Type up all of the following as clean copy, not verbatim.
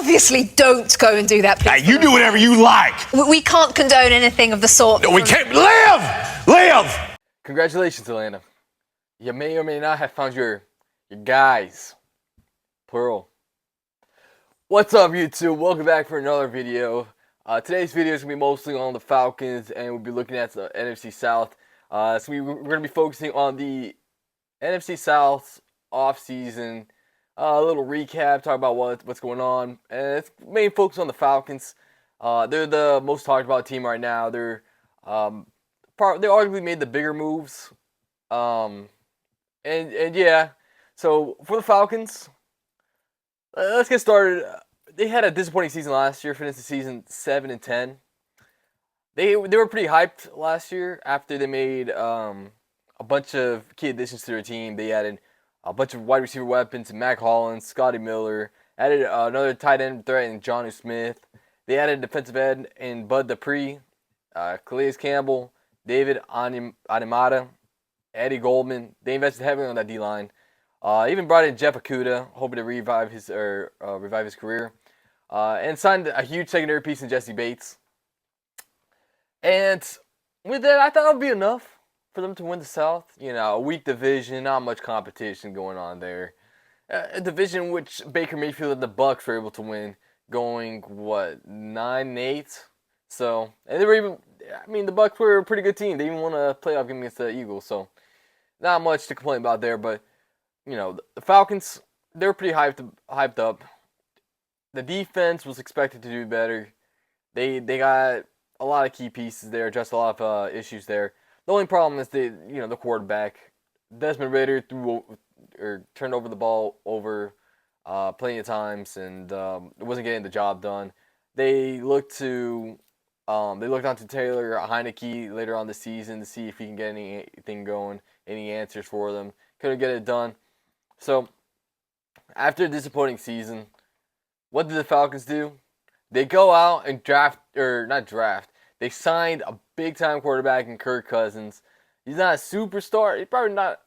obviously don't go and do that. Hey, you do whatever you like. We can't condone anything of the sort. No, we can't. Live! Congratulations, Atlanta. You may or may not have found your guys. Plural. What's up, YouTube? Welcome back for another video. Today's video is going to be mostly on the Falcons, and we'll be looking at the NFC South. So we're going to be focusing on the NFC South off-season. A little recap, talk about what's going on. And it's main focus on the Falcons. They're the most talked about team right now. They arguably made the bigger moves. And yeah, so for the Falcons, let's get started. They had a disappointing season last year, finished the season 7-10. They were pretty hyped last year after they made a bunch of key additions to their team. They added a bunch of wide receiver weapons, Mac Hollins, Scotty Miller, added another tight end threat in Jonnu Smith. They added defensive end in Bud Dupree, Calais Campbell, David Animata, Eddie Goldman. They invested heavily on that D-line. Even brought in Jeff Okudah, hoping to revive his career. And signed a huge secondary piece in Jesse Bates. And with that, I thought it would be enough for them to win the South. You know, a weak division, not much competition going on there. A division which Baker Mayfield and the Bucs were able to win, going, 9-8? So, and they were even, the Bucs were a pretty good team. They even won a playoff game against the Eagles, so not much to complain about there. But, you know, the Falcons, they were pretty hyped up. The defense was expected to do better. They got a lot of key pieces there, just a lot of issues there. The only problem is the quarterback. Desmond Ridder turned over the ball plenty of times and wasn't getting the job done. They looked onto Taylor Heineke later on the season to see if he can get anything going, any answers for them. Couldn't get it done. So after a disappointing season, what did the Falcons do? They go out and they signed a big-time quarterback in Kirk Cousins. He's not a superstar. He's probably not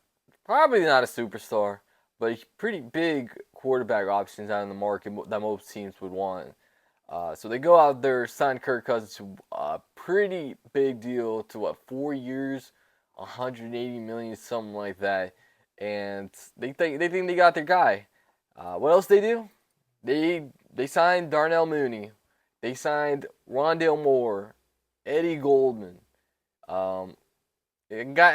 a superstar, but he's pretty big quarterback options out in the market that most teams would want. So they go out there, sign Kirk Cousins to a pretty big deal to 4 years, $180 million, something like that. And they think they got their guy. What else they do? They signed Darnell Mooney. They signed Rondale Moore, Eddie Goldman. Okay, so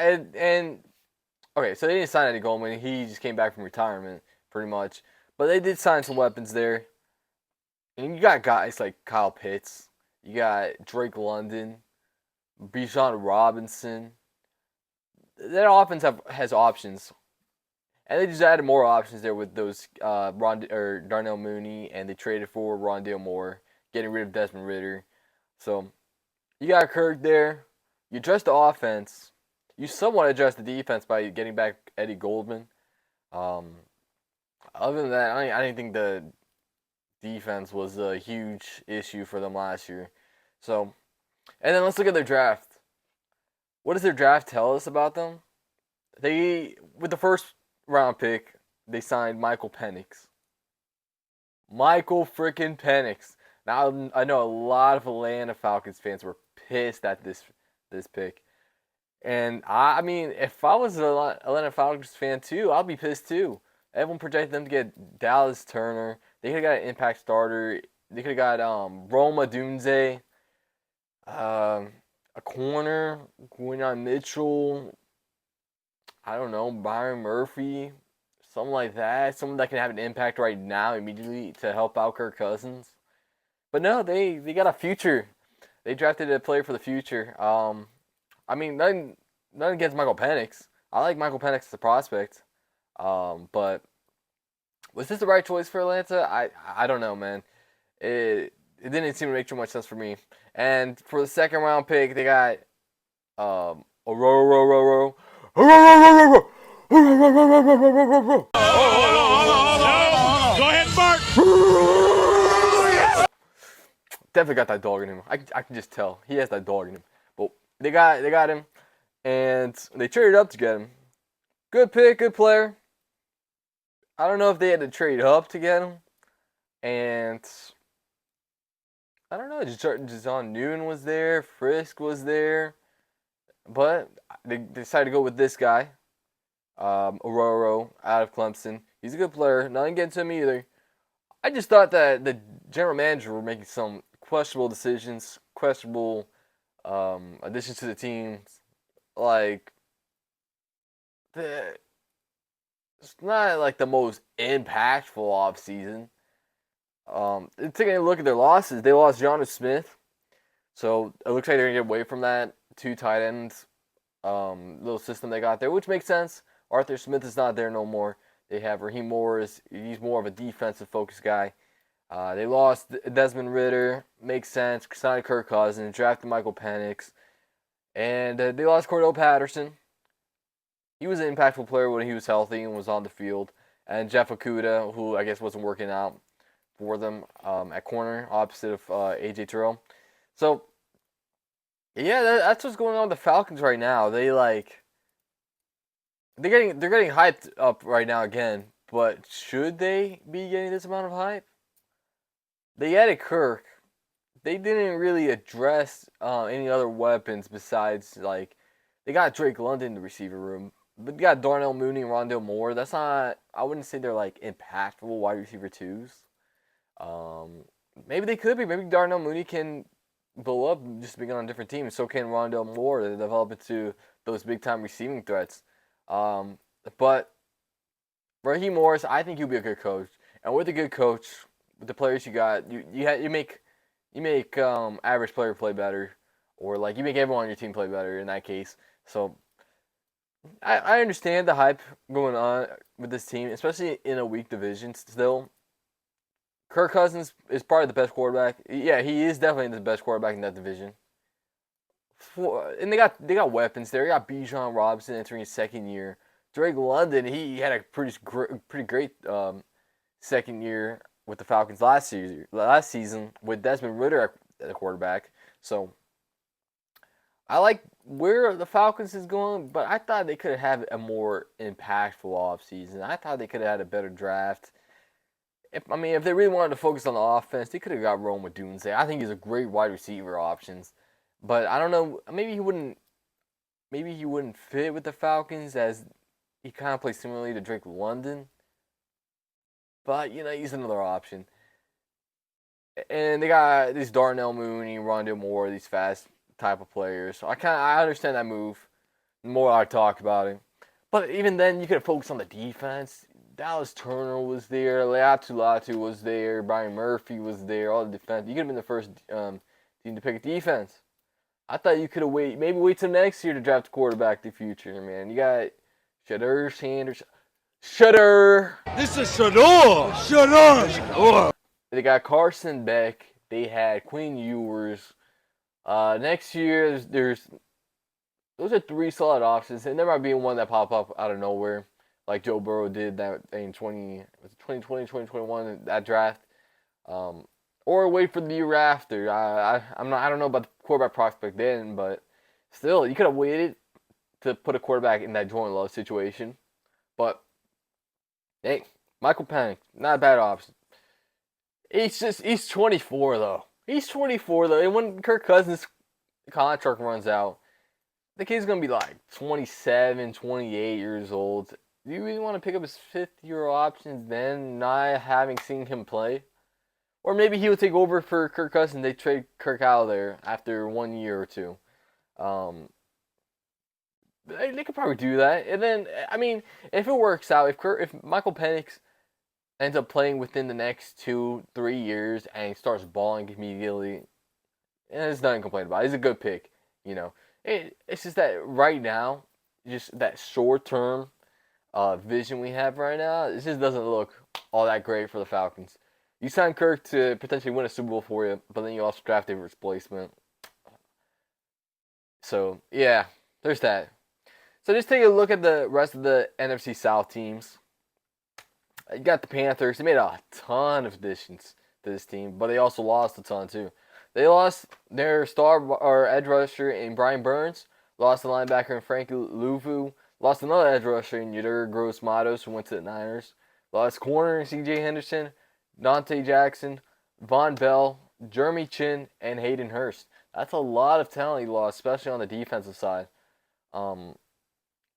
they didn't sign Eddie Goldman. He just came back from retirement, pretty much. But they did sign some weapons there. And you got guys like Kyle Pitts. You got Drake London, Bijan Robinson. That offense has options. And they just added more options there with those Darnell Mooney, and they traded for Rondale Moore, getting rid of Desmond Ridder. So you got Kirk there. You address the offense. You somewhat address the defense by getting back Eddie Goldman. Other than that, I didn't think the defense was a huge issue for them last year. So, and then let's look at their draft. What does their draft tell us about them? With the first round pick, they signed Michael Penix. Michael freaking Penix. Now, I know a lot of Atlanta Falcons fans were pissed at this pick. And, if I was an Atlanta Falcons fan too, I'd be pissed too. Everyone projected them to get Dallas Turner. They could have got an impact starter. They could have got Roma Dunze, a corner, Gwynn Mitchell, I don't know, Byron Murphy, something like that. Someone that can have an impact right now immediately to help out Kirk Cousins. But no, they got a future. They drafted a player for the future. Nothing against Michael Penix. I like Michael Penix as a prospect. But was this the right choice for Atlanta? I don't know, man. It didn't seem to make too much sense for me. And for the second round pick, they got Go ahead, Bart. Definitely got that dog in him. I can just tell he has that dog in him. But they got him, and they traded up to get him. Good pick, good player. I don't know if they had to trade up to get him, And I don't know, John Newton was there, Frisk was there, but they decided to go with this guy, Ororo, out of Clemson. He's a good player, nothing against him either. I just thought that the general manager were making some questionable decisions, questionable additions to the team. Like, it's not like the most impactful offseason. Taking a look at their losses, they lost Jonnu Smith, so it looks like they're gonna get away from that 2 tight ends little system they got there, which makes sense. Arthur Smith is not there no more. They have Raheem Morris. He's more of a defensive focused guy. They lost Desmond Ridder, makes sense. Signed Kirk Cousins, drafted Michael Penix, and they lost Cordell Patterson. He was an impactful player when he was healthy and was on the field, and Jeff Okudah, who I guess wasn't working out for them at corner, opposite of AJ Terrell. So, yeah, that's what's going on with the Falcons right now. They're getting hyped up right now again, but should they be getting this amount of hype? They added Kirk. They didn't really address any other weapons besides, like, they got Drake London in the receiver room, but they got Darnell Mooney and Rondale Moore. That's not, I wouldn't say they're like impactful wide receiver 2s. Maybe they could be. Maybe Darnell Mooney can blow up just being on a different team. So can Rondale Moore to develop into those big time receiving threats. But Raheem Morris, I think he'll be a good coach. And with a good coach, with the players you got, you make average player play better, or like you make everyone on your team play better in that case. So I understand the hype going on with this team, especially in a weak division still. Kirk Cousins is probably the best quarterback. Yeah, he is definitely the best quarterback in that division. And they got weapons there. They got Bijan Robinson entering his second year. Drake London, he had a pretty great second year with the Falcons last season with Desmond Ridder at the quarterback. So I like where the Falcons is going, but I thought they could have had a more impactful offseason. I thought they could have had a better draft. If they really wanted to focus on the offense, they could have got Rome with Dunze. I think he's a great wide receiver options. But I don't know, maybe he wouldn't fit with the Falcons, as he kind of plays similarly to Drake London. But, he's another option. And they got these Darnell Mooney, Rondale Moore, these fast type of players. So I understand that move. The more I talk about it. But even then, you could have focused on the defense. Dallas Turner was there, Latu was there, Brian Murphy was there, all the defense. You could have been the first team to pick a defense. I thought you could have wait till next year to draft a quarterback in the future, man. You got Shedeur Sanders. Shedeur! This is Shedeur. They got Carson Beck. They had Quinn Ewers. Next year, those are 3 solid options, and there might be one that pop up out of nowhere, like Joe Burrow did that in 2020, 2021, that draft. Or wait for the year after. I don't know about the quarterback prospect then, but still, you could have waited to put a quarterback in that Jordan Love situation. But hey, Michael Penix, not a bad option. He's 24 though. He's 24 though, and when Kirk Cousins' contract runs out, the kid's gonna be like 27, 28 years old. Do you really want to pick up his 5th-year option then, not having seen him play? Or maybe he would take over for Kirk Cousins. They trade Kirk out of there after 1 year or 2. They could probably do that. And then, if it works out, if Michael Penix ends up playing within the next 2-3 years and he starts balling immediately, there's nothing to complain about. He's a good pick, It's just that right now, just that short-term vision we have right now, it just doesn't look all that great for the Falcons. You signed Kirk to potentially win a Super Bowl for you, but then you also drafted a replacement. So, yeah, there's that. So just take a look at the rest of the NFC South teams. You got the Panthers. They made a ton of additions to this team, but they also lost a ton too. They lost their star or edge rusher in Brian Burns, lost the linebacker in Frankie Louvu, lost another edge rusher in Yetur Gross-Matos, who went to the Niners, lost corner in C.J. Henderson, Dante Jackson, Von Bell, Jeremy Chin, and Hayden Hurst. That's a lot of talent he lost, especially on the defensive side. Um,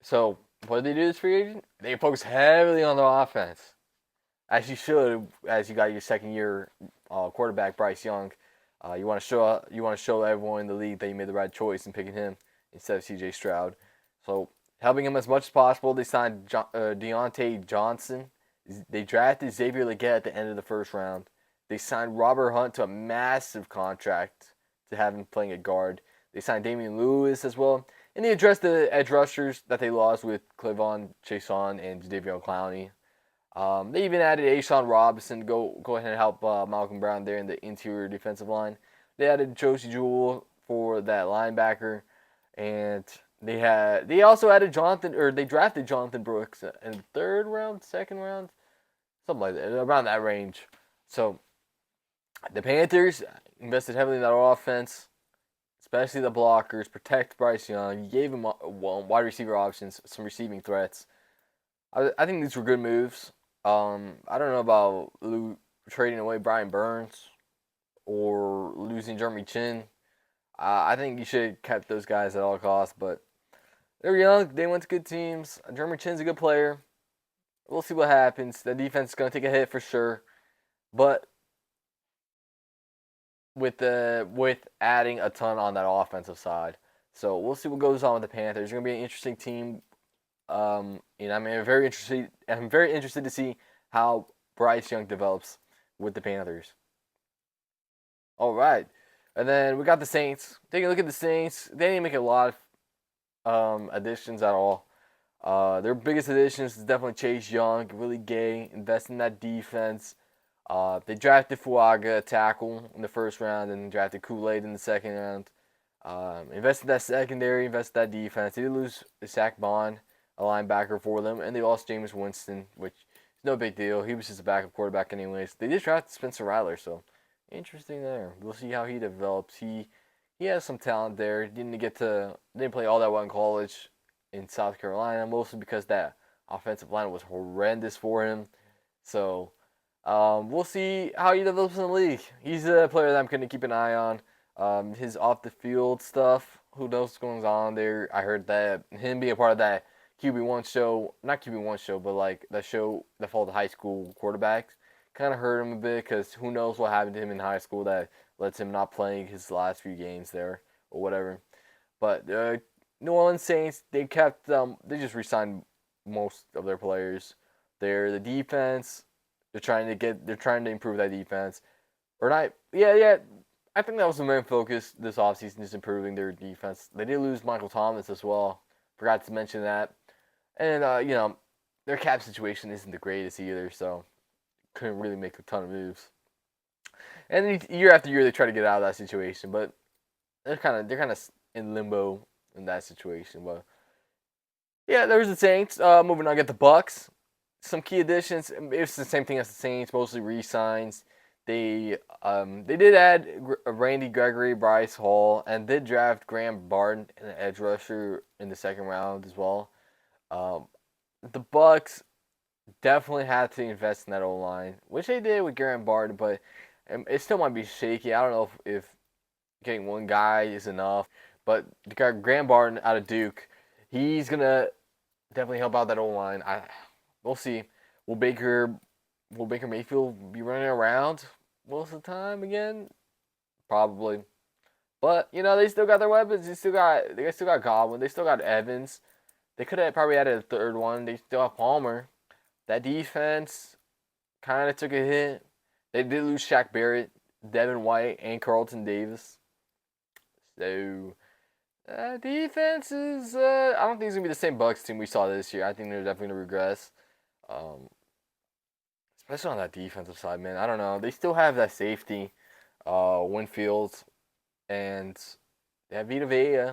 so what did they do this free agent? They focus heavily on the offense, as you should, as you got your second year quarterback Bryce Young. You want to show everyone in the league that you made the right choice in picking him instead of C.J. Stroud. So helping him as much as possible, they signed Deontay Johnson. They drafted Xavier Legette at the end of the first round. They signed Robert Hunt to a massive contract to have him playing at guard. They signed Damian Lewis as well. And they addressed the edge rushers that they lost with Clevon Chason and Jadeveon Clowney. They even added Ashawn Robinson to go ahead and help Malcolm Brown there in the interior defensive line. They added Josie Jewell for that linebacker. And they also added they drafted Jonathan Brooks in the third round, second round, something like that, around that range. So the Panthers invested heavily in that offense, especially the blockers, protect Bryce Young. You gave him wide receiver options, some receiving threats. I think these were good moves. I don't know about trading away Brian Burns or losing Jeremy Chin. I think you should have kept those guys at all costs, but they're young. They went to good teams. Jeremy Chin's a good player. We'll see what happens. The defense is going to take a hit for sure, but with adding a ton on that offensive side, so we'll see what goes on with the Panthers. It's going to be an interesting team. I'm very interested to see how Bryce Young develops with the Panthers. All right. And then we got the Saints. Take a look at the Saints. They didn't make a lot of additions at all. Their biggest additions is definitely Chase Young, Willie Gay, invest in that defense. They drafted Fuaga, a tackle, in the first round, and drafted Kool-Aid in the second round. Invested that secondary, invested that defense. They did lose Zach Bond, a linebacker for them, and they lost Jameis Winston, which is no big deal. He was just a backup quarterback anyways. They did draft Spencer Rattler, so interesting there. We'll see how he develops. He has some talent there. Didn't play all that well in college in South Carolina, mostly because that offensive line was horrendous for him. So we'll see how he develops in the league. He's a player that I'm going to keep an eye on. His off the field stuff, who knows what's going on there. I heard that him being a part of that QB1 show, not QB1 show, but like the show that followed the high school quarterbacks, kind of hurt him a bit because who knows what happened to him in high school that lets him not playing his last few games there or whatever. But New Orleans Saints, they just re-signed most of their players. The defense, they're trying to improve that defense. Or not, yeah. I think that was the main focus this offseason, just improving their defense. They did lose Michael Thomas as well. Forgot to mention that. And, their cap situation isn't the greatest either, so couldn't really make a ton of moves. And year after year, they try to get out of that situation, but they're kind of in limbo in that situation. But yeah, there's the Saints. Moving on, get the Bucks. Some key additions. It's the same thing as the Saints, mostly re-signs. They did add Randy Gregory, Bryce Hall, and did draft Graham Barton, an edge rusher, in the second round as well. The Bucks definitely had to invest in that O-line, which they did with Graham Barton, but it still might be shaky. I don't know if getting one guy is enough, but they got Graham Barton out of Duke. He's gonna definitely help out that O-line. We'll see. Will Baker Mayfield be running around most of the time again? Probably. But, they still got their weapons. They still got Godwin. They still got Evans. They could have probably added a third one. They still have Palmer. That defense kind of took a hit. They did lose Shaq Barrett, Devin White, and Carlton Davis. So, defense is, I don't think it's going to be the same Bucks team we saw this year. I think they're definitely going to regress. Especially on that defensive side, man. I don't know. They still have that safety, Winfield, and they have Vita Vea.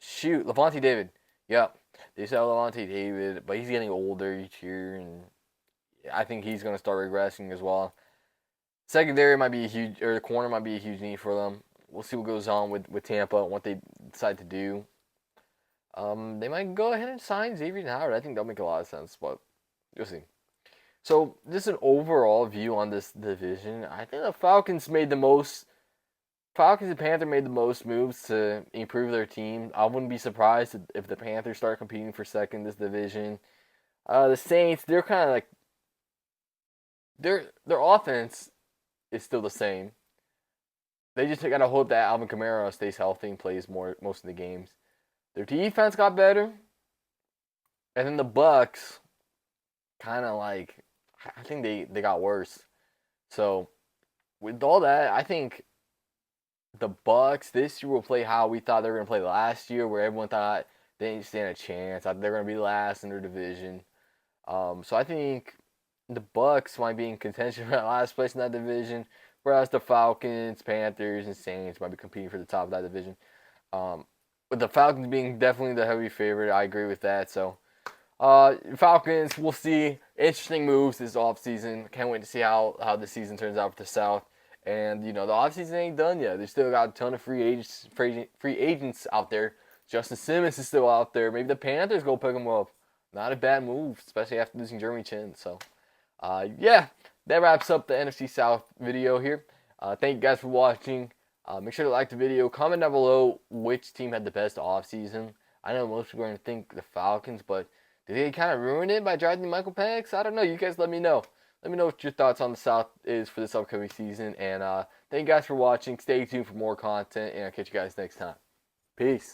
Shoot, Levante David. Yep. They sell Levante David, but he's getting older each year, and I think he's going to start regressing as well. Secondary might be the corner might be a huge need for them. We'll see what goes on with Tampa and what they decide to do. They might go ahead and sign Xavier Howard. I think that'll make a lot of sense, but you'll see. So, just an overall view on this division. I think the Falcons and Panthers made the most moves to improve their team. I wouldn't be surprised if the Panthers start competing for second in this division. The Saints, they're kind of like their offense is still the same. They just gotta hope that Alvin Kamara stays healthy and plays most of the games. Their defense got better, and then the Bucs, kind of like I think they got worse. So with all that, I think the Bucs this year will play how we thought they were gonna play last year, where everyone thought they didn't stand a chance. I thought they were gonna be last in their division. So I think the Bucs might be in contention for last place in that division, whereas the Falcons, Panthers, and Saints might be competing for the top of that division. With the Falcons being definitely the heavy favorite, I agree with that. So Falcons, we'll see interesting moves this offseason. Can't wait to see how the season turns out for the South. And the offseason ain't done yet. They still got a ton of free agents out there. Justin Simmons is still out there. Maybe the Panthers go pick him up. Not a bad move, especially after losing Jeremy Chin. So, yeah, that wraps up the NFC South video here. Thank you guys for watching. Make sure to like the video. Comment down below which team had the best offseason. I know most people are going to think the Falcons, but did they kind of ruin it by drafting Michael Penix? I don't know. You guys let me know. Let me know what your thoughts on the South is for this upcoming season. And thank you guys for watching. Stay tuned for more content, and I'll catch you guys next time. Peace.